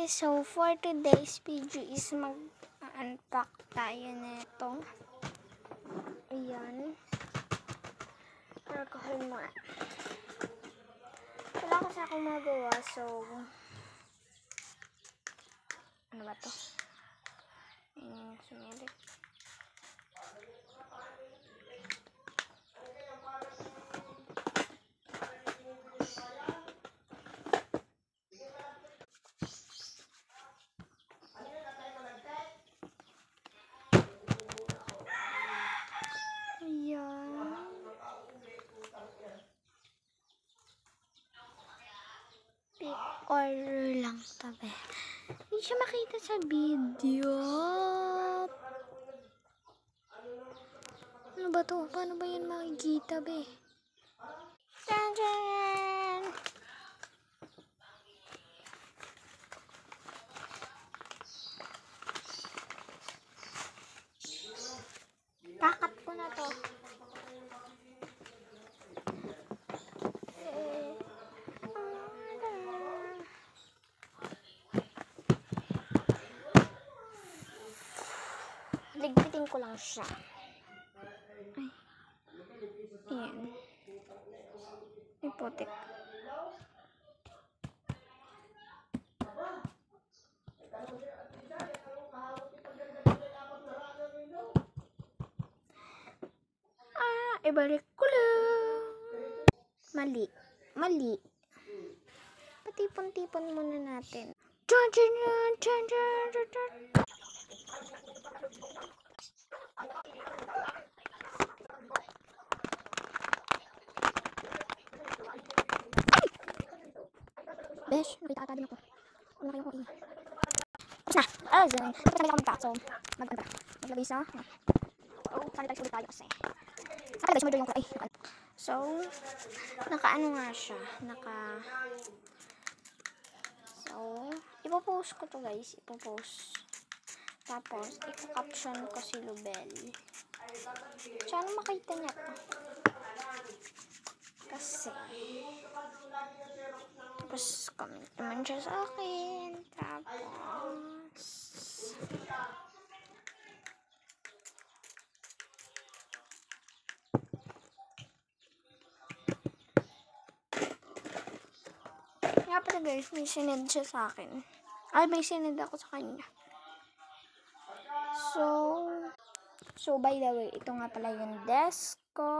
So for today's video is mag-unpack tayo nito. Ayan. Alcohol mo. Wala kasi akong magawa, so ano ba to? Sumilit. Order lang tabi. Hindi siya makita sa video. Ano ba to? Paano ba yan makikita, be? Tadaan! Kakat ko na to. Ligpitin ko lang siya. Ay. Ayan. May putik. Ibalik ko lang. Mali. Patipon-tipon muna natin. Besh, nakita ata din ako. Ano kayo ko iya? Tapos na! Tapos na ako magka. So, maglagay sa sanitize ulit tayo kasi. Nakalagay sa yung ay. So, naka-ano nga siya. So, ipopost ko to guys. Tapos, i-caption ko si Lubel. Sana makita niya to. Kasi, tapos comment naman siya sa akin. Tapos, nga pala guys, may sinend siya sa akin. Ay, may sinend ako sa kanya. So by the way, ito nga pala yung desk ko.